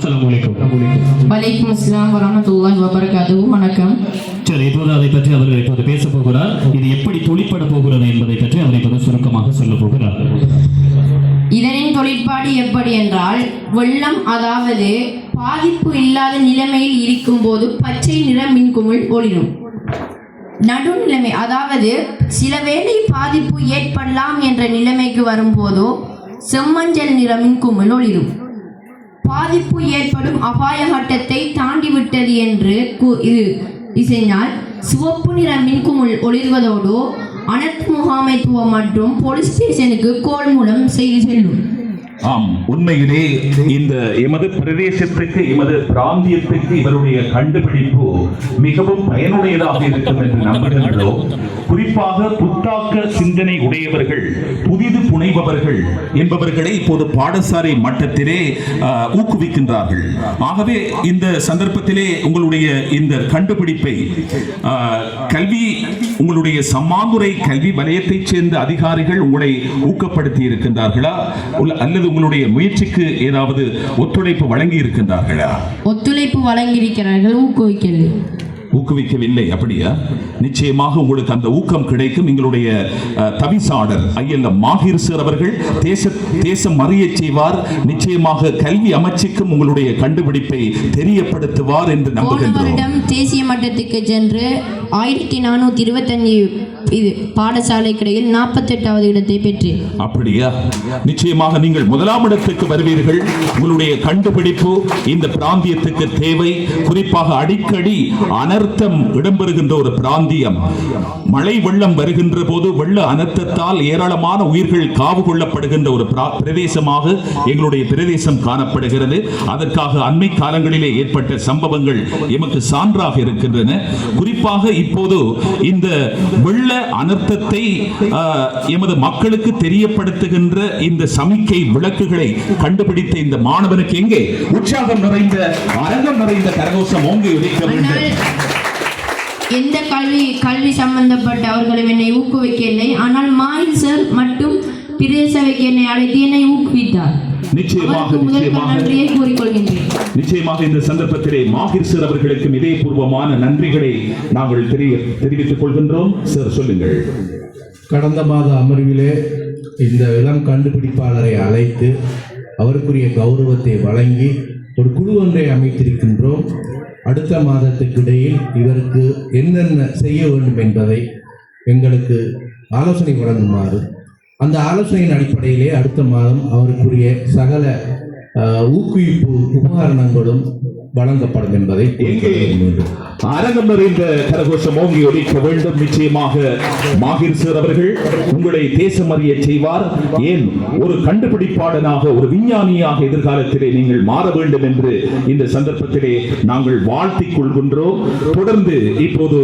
வலைக்கும் அஸ்ஸலாம் வரஹ்மத்துல்லாஹி வபரகாத்துஹு. வணக்கம். சரி, இப்போது அதை பற்றி அவர்கள் இப்போது பேச போகிறார். இது எப்படி தொழிற்பட போகிறது என்பதை பற்றி அவர் இப்போது சுருக்கமாக சொல்ல போகிறார். இதனின் தொழிற்பாடு எப்படி என்றால், வெள்ளம் அதாவது பாதிப்பு இல்லாத நிலைமையில் இருக்கும் போது பச்சை நிற மின்குமிழ் ஒளிரும். நடுநிலைமை அதாவது சில வேளை பாதிப்பு ஏற்படலாம் என்ற நிலைமைக்கு வரும்போதோ செம்மஞ்சள் நிற மின்குமிழ் ஒளிரும். பாதிப்பு ஏற்படும் அபாய கட்டத்தை தாண்டிவிட்டது என்று இது இசைஞால் சிவப்பு நிற மின்குமிழ் ஒளிர்வதோடு அனைத்து முகாமைத்துவம் மற்றும் போலீஸ் ஸ்டேஷனுக்கு கோல் மூலம் செய்தி செல்லும். ஆம், உண்மையிலே இந்த எமது பிரதேசத்துக்கு எமது பிராந்தியத்துக்கு இவருடைய கண்டுபிடிப்பு மிகவும் பயனுடையதாக இருக்கும் என்று நம்புகின்றோம். குறிப்பாக புத்தாக்க சிந்தனை உடையவர்கள், புதிது புனைபவர்கள் என்பவர்களை இப்போது பாடசாலை மட்டத்திலே ஊக்குவிக்கின்றார்கள். ஆகவே இந்த சந்தர்ப்பத்திலே உங்களுடைய இந்த கண்டுபிடிப்பை கல்வி, உங்களுடைய சம்மாந்துறை கல்வி வலயத்தைச் சேர்ந்த அதிகாரிகள் உங்களை ஊக்கப்படுத்தி இருக்கின்றார்களா அல்லது உங்களுடைய முயற்சிக்கு ஏதாவது ஒத்துழைப்பு வழங்கி இருக்கின்றார்களா? ஒத்துழைப்பு வழங்கி இருக்கிறார்கள், ஊக்குவிக்கவில்லை. அப்படியா? நிச்சயமாக உங்களுக்கு அந்த ஊக்கம் கிடைக்கும். எங்களுடைய தவிசாளர் ஐஎல்எம் மாஹிர் சார் அவர்கள் தேசம் அறிய செய்வார். நிச்சயமாக கல்வி அமைச்சுக்கும் உங்களுடைய கண்டுபிடிப்பை தெரியப்படுத்துவார் என்று நம்புகின்றோம். தேசிய மட்டத்துக்கு சென்று 1425 பாடசாலை கிடையில் 48வது இடத்தை பெற்றேன். அப்படியா? நிச்சயமாக நீங்கள் முதலாம் இடத்துக்கு வருவீர்கள். உங்களுடைய கண்டுபிடிப்பு இந்த பிராந்தியத்துக்கு தேவை. குறிப்பாக அடிக்கடி அனர்த்தம் இடம்பெறுகின்ற ஒரு பிராந்தியம். மழை வெள்ளம் வருகின்ற போது வெள்ள அனர்த்தத்தால் ஏராளமான உயிர்கள் காவு கொள்ளப்படுகின்ற ஒரு பிரதேசமாக எங்களுடைய பிரதேசம் காணப்படுகிறது. அதற்காக அண்மை காலங்களிலே ஏற்பட்ட சம்பவங்கள் எமக்கு சான்றாக இருக்கின்றன. குறிப்பாக இப்போது இந்த வெள்ள அனர்த்தத்தை எமது மக்களுக்கு தெரியப்படுத்துகின்ற இந்த சமிக்கை விளக்குகளை கண்டுபிடித்த இந்த மாணவனுக்கு எங்கே உற்சாகம் நிறைந்த அரங்கம் நிறைந்த கரகோஷம் ஓங்கி உதைக்க வேண்டும். எந்த கல்வி சம்பந்தப்பட்ட அவர்களும் என்னை ஊக்குவிக்கவில்லை. ஆனால் மாஹிர் சார் மட்டும் பிரதேசவைக்கு என்னை அழைத்து என்னை ஊக்குவித்தார். நிச்சயமாக இந்த சந்தர்ப்பத்திலே மாஹிர் சார் அவர்களுக்கும் இதயபூர்வமான நன்றிகளை நாங்கள் தெரிவித்துக் கொள்கின்றோம். சார், சொல்லுங்கள். கடந்த மாத அமர்விலே இந்த இளம் கண்டுபிடிப்பாளரை அழைத்து அவருக்குரிய கௌரவத்தை வழங்கி ஒரு குழு ஒன்றை அமைத்திருக்கின்றோம். அடுத்த மாதத்துக்கு இடையில் இவருக்கு என்னென்ன செய்ய வேண்டும் என்பதை எங்களுக்கு ஆலோசனை வழங்குமாறு, அந்த ஆலோசனையின் அடிப்படையிலே அடுத்த மாதம் அவருக்குரிய சகல ஊக்குவிப்பு உபகரணங்களும் வழங்கப்படும் என்பதை அரங்கம் நிறைந்த கரகோஷம் ஓங்கி ஒலிக்க வேண்டும். நிச்சயமாக மாஹிர் சார் அவர்கள் உங்களை தேசம் அறிய செய்வார். ஏன் ஒரு கண்டுபிடிப்பாளனாக, ஒரு விஞ்ஞானியாக எதிர்காலத்திலே நீங்கள் மாற வேண்டும் என்று இந்த சந்தர்ப்பத்திலே நாங்கள் வாழ்த்திக் கொள்கின்றோம். தொடர்ந்து இப்போது